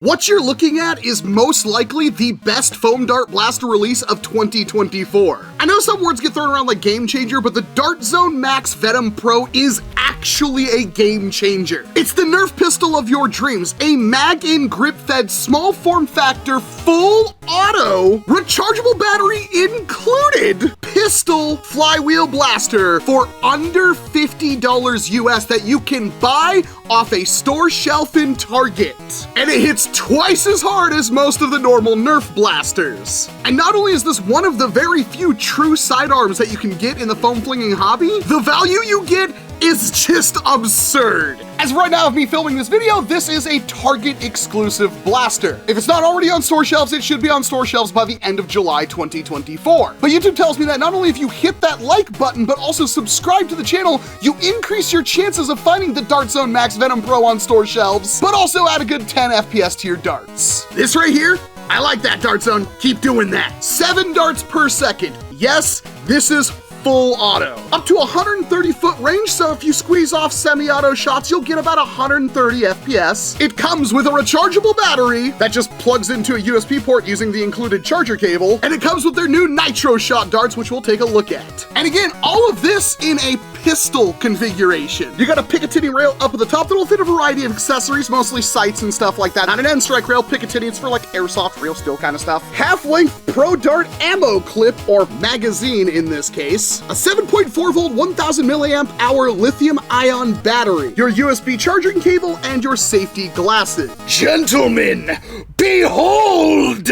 What you're looking at is most likely the best foam dart blaster release of 2024. I know some words get thrown around like game changer, but the Dart Zone Max Venom Pro is actually a game changer. It's the NERF pistol of your dreams, a mag-in-grip fed small form factor, full auto, rechargeable battery included pistol flywheel blaster for under $50 US that you can buy off a store shelf in Target. And it hits twice as hard as most of the normal NERF blasters. And not only is this one of the very few true sidearms that you can get in the foam flinging hobby, the value you get is just absurd. As of right now of me filming this video, this is a Target exclusive blaster. If it's not already on store shelves, it should be on store shelves by the end of July 2024. But YouTube tells me that not only if you hit that like button, but also subscribe to the channel, you increase your chances of finding the Dart Zone Max Venom Pro on store shelves, but also add a good 10 FPS to your darts. This right here, I like that, Dart Zone. Keep doing that. 7 darts per second. Yes, this is full auto. Up to 130 foot range, so if you squeeze off semi-auto shots, you'll get about 130 FPS. It comes with a rechargeable battery that just plugs into a USB port using the included charger cable, and it comes with their new nitro shot darts, which we'll take a look at. And again, all of this in a pistol configuration. You got a Picatinny rail up at the top that'll fit a variety of accessories, mostly sights and stuff like that. Not an end strike rail, Picatinny, it's for like airsoft, real steel kind of stuff. Half-length Pro Dart ammo clip, or magazine in this case. A 7.4 volt, 1000 milliamp hour lithium ion battery, your USB charging cable, and your safety glasses. Gentlemen, behold!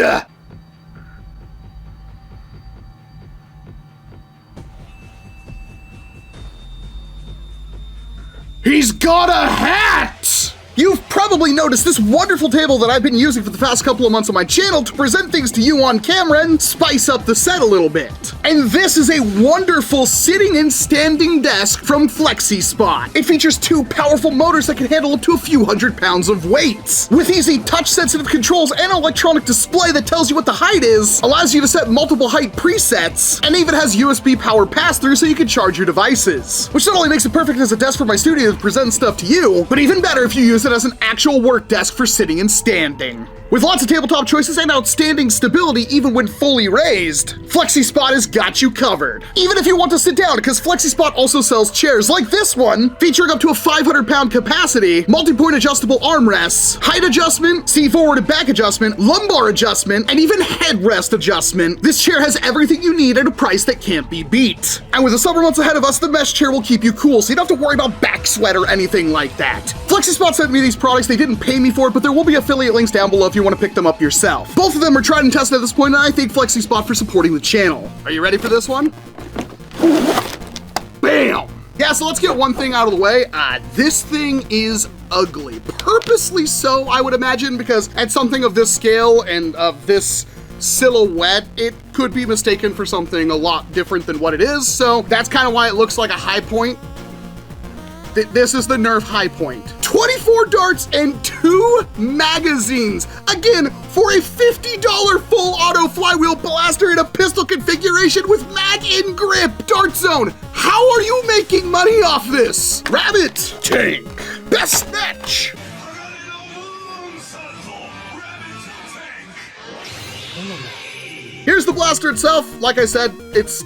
He's got a hat! You've probably noticed this wonderful table that I've been using for the past couple of months on my channel to present things to you on camera and spice up the set a little bit. And this is a wonderful sitting and standing desk from Flexispot. It features 2 powerful motors that can handle up to a few hundred pounds of weight. With easy touch-sensitive controls and an electronic display that tells you what the height is, allows you to set multiple height presets, and even has USB power pass-through so you can charge your devices. Which not only makes it perfect as a desk for my studio to present stuff to you, but even better if you use it as an actual work desk for sitting and standing. With lots of tabletop choices and outstanding stability even when fully raised, Flexispot has got you covered. Even if you want to sit down, because Flexispot also sells chairs like this one, featuring up to a 500-pound capacity, multi-point adjustable armrests, height adjustment, seat forward and back adjustment, lumbar adjustment, and even headrest adjustment. This chair has everything you need at a price that can't be beat. And with the summer months ahead of us, the mesh chair will keep you cool, so you don't have to worry about back sweat or anything like that. Flexispot sent me these products. They didn't pay me for it, but there will be affiliate links down below if you want to pick them up yourself. Both of them are tried and tested at this point, and I thank Flexispot for supporting the channel. Are you ready for this one? Bam! Yeah, so let's get one thing out of the way. This thing is ugly. Purposely so, I would imagine, because at something of this scale and of this silhouette, it could be mistaken for something a lot different than what it is, so that's kind of why it looks like a high point. This is the NERF high point. 24 darts and 2 magazines. Again, for a $50 full auto flywheel blaster in a pistol configuration with mag-in-grip. Dart Zone, how are you making money off this? Rabbit, tank, best snatch. Here's the blaster itself. Like I said, it's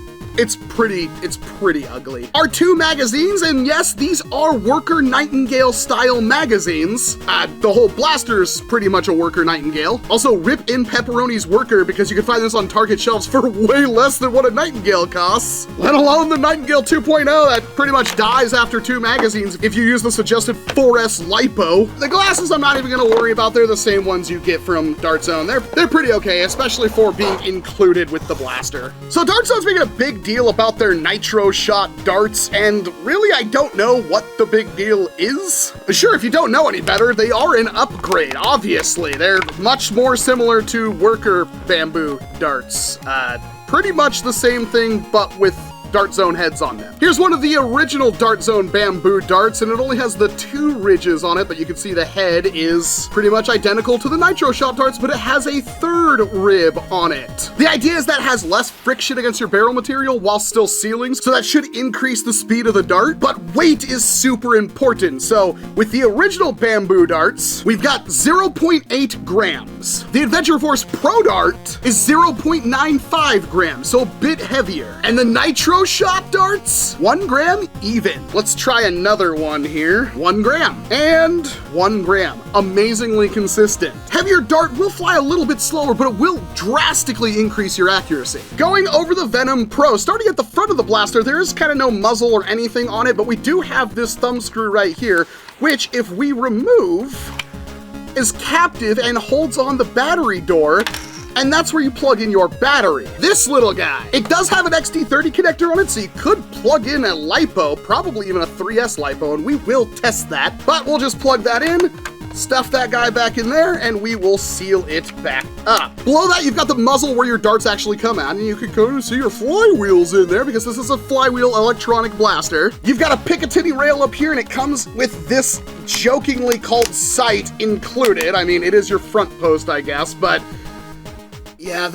pretty ugly. Our 2 magazines, and yes, these are Worker Nightingale style magazines. The whole blaster's pretty much a Worker Nightingale. Also, rip in Pepperoni's Worker, because you can find this on Target shelves for way less than what a Nightingale costs. Let alone the Nightingale 2.0 that pretty much dies after 2 magazines if you use the suggested 4S LiPo. The glasses I'm not even gonna worry about. They're the same ones you get from Dart Zone. They're pretty okay, especially for being included with the blaster. So Dart Zone's making a big deal about their nitro shot darts, and really I don't know what the big deal is. Sure, if you don't know any better, they are an upgrade, obviously. They're much more similar to Worker bamboo darts. Pretty much the same thing, but with Dart Zone heads on them. Here's one of the original Dart Zone bamboo darts, and it only has the 2 ridges on it, but you can see the head is pretty much identical to the Nitro Shot darts, but it has a 3rd rib on it. The idea is that it has less friction against your barrel material while still sealing, so that should increase the speed of the dart, but weight is super important. So with the original bamboo darts, we've got 0.8 grams. The Adventure Force Pro Dart is 0.95 grams, so a bit heavier. And the Nitro Shot darts, 1 gram even. Let's try another one here. 1 gram and 1 gram. Amazingly consistent. Heavier dart will fly a little bit slower, but it will drastically increase your accuracy. Going over the Venom Pro, starting at the front of the blaster, there is kind of no muzzle or anything on it, but we do have this thumb screw right here, which if we remove, is captive and holds on the battery door, and that's where you plug in your battery. This little guy, it does have an XT30 connector on it, so you could plug in a LiPo, probably even a 3S LiPo, and we will test that, but we'll just plug that in, stuff that guy back in there, and we will seal it back up. Below that, you've got the muzzle where your darts actually come out, and you can kind of see your flywheels in there because this is a flywheel electronic blaster. You've got a Picatinny rail up here, and it comes with this jokingly called sight included. I mean, it is your front post, I guess, but yeah,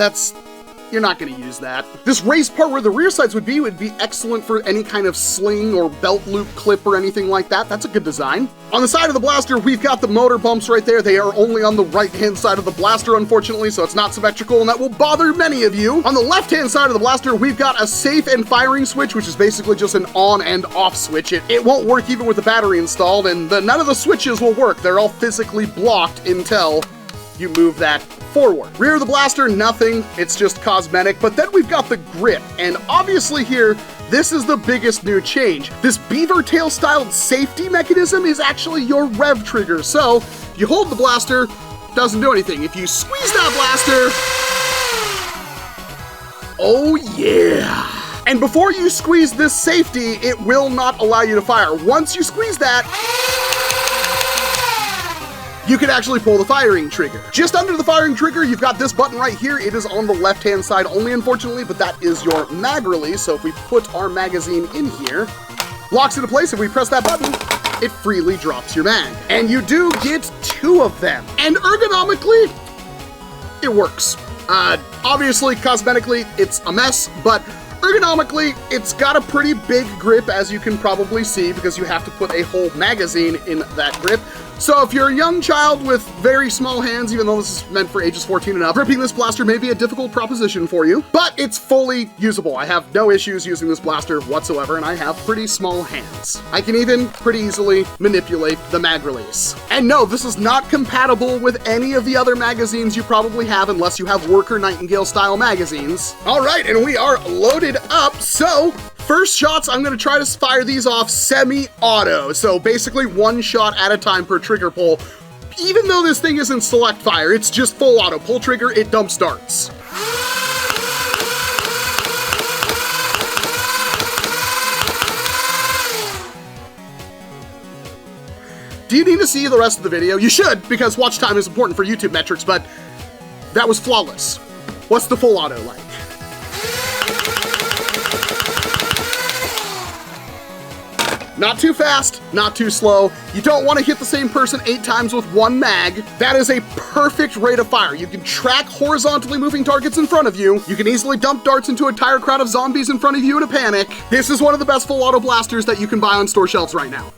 you're not going to use that. This raised part where the rear sights would be excellent for any kind of sling or belt loop clip or anything like that. That's a good design. On the side of the blaster, we've got the motor bumps right there. They are only on the right-hand side of the blaster, unfortunately, so it's not symmetrical, and that will bother many of you. On the left-hand side of the blaster, we've got a safe and firing switch, which is basically just an on and off switch. It won't work even with the battery installed, and none of the switches will work. They're all physically blocked until you move that forward. Rear of the blaster, nothing, it's just cosmetic, but then we've got the grip, and obviously here, this is the biggest new change. This beaver tail styled safety mechanism is actually your rev trigger, so you hold the blaster, doesn't do anything. If you squeeze that blaster, oh yeah. And before you squeeze this safety, it will not allow you to fire. Once you squeeze that, you can actually pull the firing trigger. Just under the firing trigger, you've got this button right here. It is on the left-hand side only, unfortunately, but that is your mag release. So if we put our magazine in here, locks into place. If we press that button, it freely drops your mag. And you do get 2 of them. And ergonomically, it works. Obviously, cosmetically, it's a mess, but ergonomically, it's got a pretty big grip, as you can probably see, because you have to put a whole magazine in that grip. So if you're a young child with very small hands, even though this is meant for ages 14 and up, gripping this blaster may be a difficult proposition for you, but it's fully usable. I have no issues using this blaster whatsoever, and I have pretty small hands. I can even pretty easily manipulate the mag release. And no, this is not compatible with any of the other magazines you probably have unless you have Worker Nightingale style magazines. All right, and we are loaded up, so first shots, I'm gonna try to fire these off semi-auto, so basically 1 shot at a time per trigger pull. Even though this thing isn't select fire, it's just full auto. Pull trigger, it dumps darts. Do you need to see the rest of the video? You should, because watch time is important for YouTube metrics, but that was flawless. What's the full auto like? Not too fast, not too slow. You don't want to hit the same person 8 times with 1 mag. That is a perfect rate of fire. You can track horizontally moving targets in front of you. You can easily dump darts into an entire crowd of zombies in front of you in a panic. This is one of the best full auto blasters that you can buy on store shelves right now.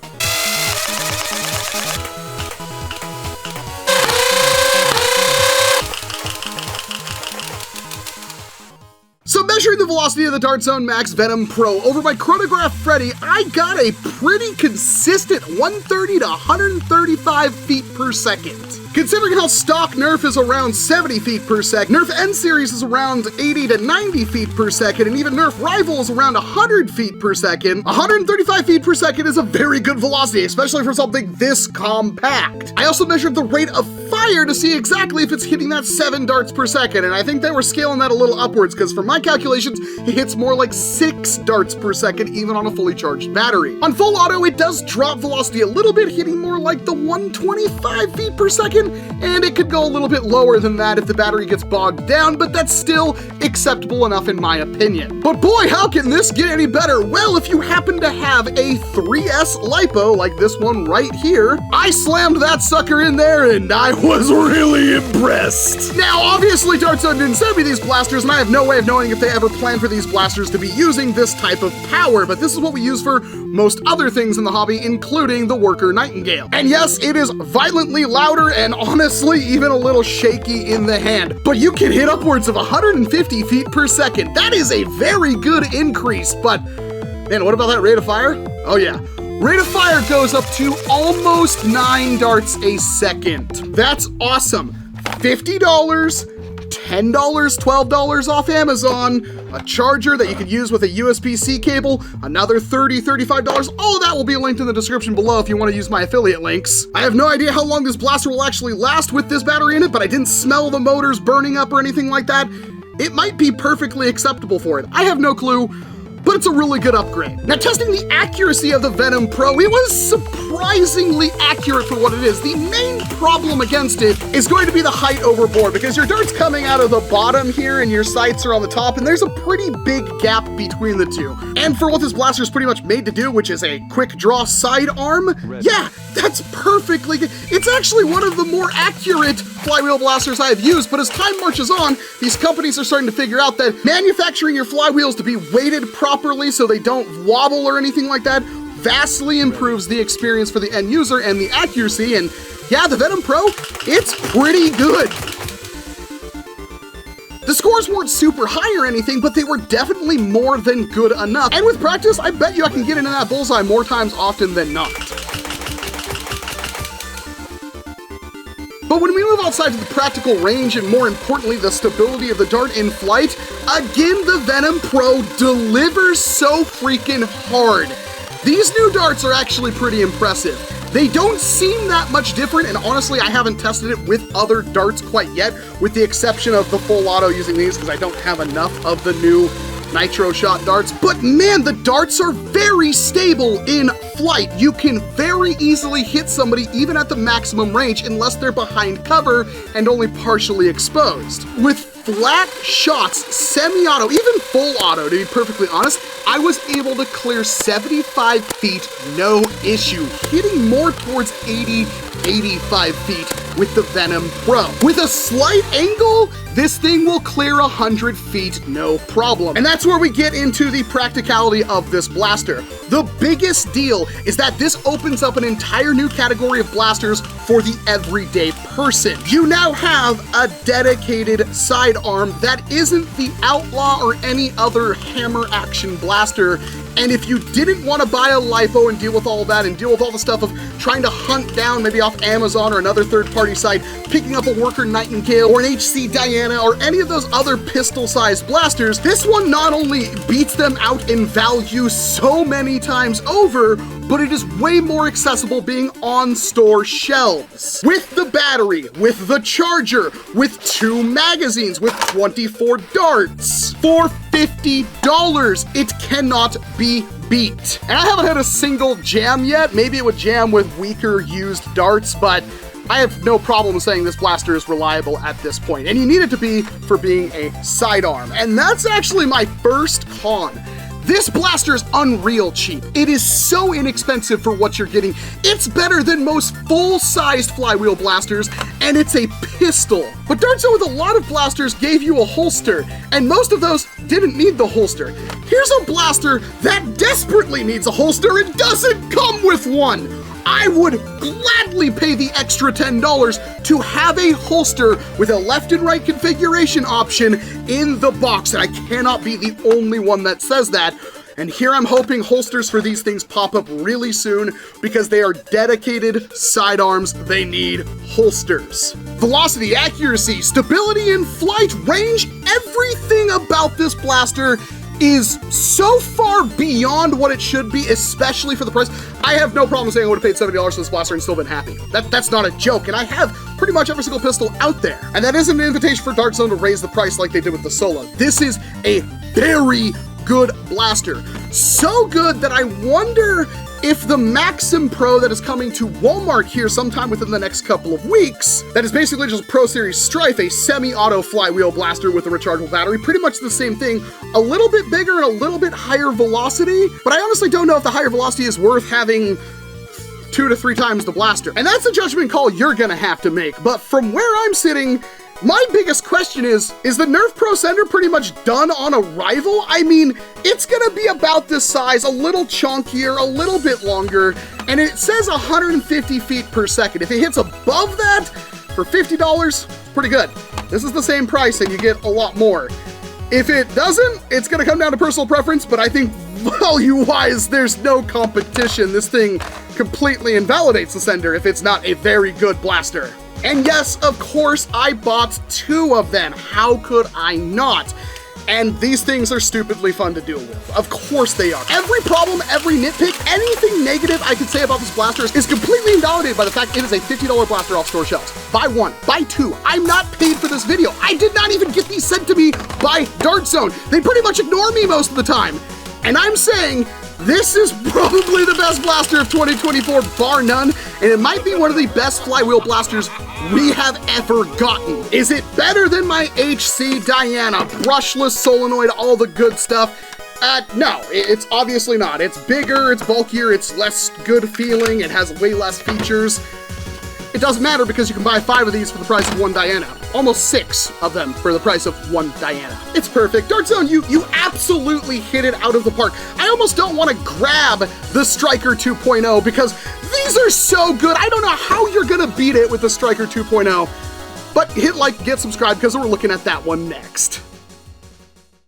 So measuring the velocity of the Dart Zone Max Venom Pro over my chronograph Freddy, I got a pretty consistent 130 to 135 feet per second. Considering how stock Nerf is around 70 feet per second, Nerf N series is around 80 to 90 feet per second, and even Nerf Rival is around 100 feet per second, 135 feet per second is a very good velocity, especially for something this compact. I also measured the rate of fire to see exactly if it's hitting that 7 darts per second, and I think they were scaling that a little upwards, because for my calculations, it hits more like 6 darts per second, even on a fully charged battery. On full auto, it does drop velocity a little bit, hitting more like the 125 feet per second, time, and it could go a little bit lower than that if the battery gets bogged down, but that's still acceptable enough in my opinion. But boy, how can this get any better? Well, if you happen to have a 3S LiPo like this one right here, I slammed that sucker in there and I was really impressed. Now, obviously Dart Zone didn't send me these blasters, and I have no way of knowing if they ever planned for these blasters to be using this type of power, but this is what we use for most other things in the hobby, including the Worker Nightingale. And yes, it is violently louder and honestly even a little shaky in the hand, but you can hit upwards of 150 feet per second. That is a very good increase, but man, what about that rate of fire? Oh yeah. Rate of fire goes up to almost 9 darts a second. That's awesome. $50, $10, $12 off Amazon, a charger that you could use with a USB-C cable, another $30, $35. All of that will be linked in the description below if you want to use my affiliate links. I have no idea how long this blaster will actually last with this battery in it, but I didn't smell the motors burning up or anything like that. It might be perfectly acceptable for it. I have no clue, but it's a really good upgrade. Now, testing the accuracy of the Venom Pro, it was surprisingly accurate for what it is. The main problem against it is going to be the height overboard, because your dart's coming out of the bottom here and your sights are on the top, and there's a pretty big gap between the two. And for what this blaster is pretty much made to do, which is a quick draw sidearm, yeah, that's perfectly good. It's actually one of the more accurate flywheel blasters I have used, but as time marches on, these companies are starting to figure out that manufacturing your flywheels to be weighted properly so they don't wobble or anything like that vastly improves the experience for the end user and the accuracy, and yeah, the Venom Pro, it's pretty good. The scores weren't super high or anything, but they were definitely more than good enough. And with practice, I bet you I can get into that bullseye more times often than not. But when we move outside to the practical range and more importantly the stability of the dart in flight, again the Venom Pro delivers so freaking hard. These new darts are actually pretty impressive. They don't seem that much different, and honestly I haven't tested it with other darts quite yet, with the exception of the full auto using these because I don't have enough of the new nitro shot darts, but man, the darts are very stable in flight. You can very easily hit somebody even at the maximum range unless they're behind cover and only partially exposed. With flat shots, semi-auto, even full auto to be perfectly honest, I was able to clear 75 feet no issue, hitting more towards 80, 85 feet with the Venom Pro. With a slight angle, this thing will clear 100 feet no problem. And that's where we get into the practicality of this blaster. The biggest deal is that this opens up an entire new category of blasters for the everyday person. You now have a dedicated sidearm that isn't the Outlaw or any other hammer action blaster. And if you didn't want to buy a LiPo and deal with all that and deal with all the stuff of trying to hunt down maybe off Amazon or another third-party site, picking up a Worker Nightingale or an HC Diana or any of those other pistol-sized blasters, this one not only beats them out in value so many times over, but it is way more accessible being on store shelves. With the battery, with the charger, with 2 magazines, with 24 darts. For $50, it cannot be beat. And I haven't had a single jam yet. Maybe it would jam with weaker used darts, but I have no problem saying this blaster is reliable at this point. And you need it to be for being a sidearm. And that's actually my first con. This blaster is unreal cheap. It is so inexpensive for what you're getting. It's better than most full-sized flywheel blasters, and it's a pistol. But Dart Zone with a lot of blasters gave you a holster, and most of those didn't need the holster. Here's a blaster that desperately needs a holster and doesn't come with one. I would gladly pay the extra $10 to have a holster with a left and right configuration option in the box, and I cannot be the only one that says that. And here I'm hoping holsters for these things pop up really soon because they are dedicated sidearms. They need holsters. Velocity, accuracy, stability in flight, range, everything about this blaster is so far beyond what it should be, especially for the price. I have no problem saying I would have paid $70 for this blaster and still been happy. That's not a joke, and I have pretty much every single pistol out there. And that isn't an invitation for Dart Zone to raise the price like they did with the Solo. This is a very good blaster. So good that I wonder if the Maxim Pro that is coming to Walmart here sometime within the next couple of weeks, that is basically just Pro Series Strife, a semi-auto flywheel blaster with a rechargeable battery, pretty much the same thing, a little bit bigger and a little bit higher velocity, but I honestly don't know if the higher velocity is worth having 2 to 3 times the blaster. And that's a judgment call you're gonna have to make. But from where I'm sitting, my biggest question is the NERF Pro Sender pretty much done on arrival? I mean, it's gonna be about this size, a little chunkier, a little bit longer, and it says 150 feet per second. If it hits above that for $50, pretty good. This is the same price and you get a lot more. If it doesn't, it's gonna come down to personal preference, but I think value-wise, there's no competition. This thing completely invalidates the Sender if it's not a very good blaster. And yes, of course, I bought 2 of them. How could I not? And these things are stupidly fun to deal with. Of course they are. Every problem, every nitpick, anything negative I could say about this blaster is completely invalidated by the fact it is a $50 blaster off store shelves. Buy 1, buy 2. I'm not paid for this video. I did not even get these sent to me by Dart Zone. They pretty much ignore me most of the time. And I'm saying, this is probably the best blaster of 2024, bar none, and it might be one of the best flywheel blasters we have ever gotten. Is it better than my HC Diana, brushless solenoid, all the good stuff? No, it's obviously not. It's bigger, it's bulkier, it's less good feeling, it has way less features. It doesn't matter because you can buy 5 of these for the price of 1 Diana. Almost 6 of them for the price of 1 Diana. It's perfect. Dart Zone, you absolutely hit it out of the park. I almost don't want to grab the Striker 2.0 because these are so good. I don't know how you're gonna beat it with the Striker 2.0, but hit like, get subscribed because we're looking at that one next.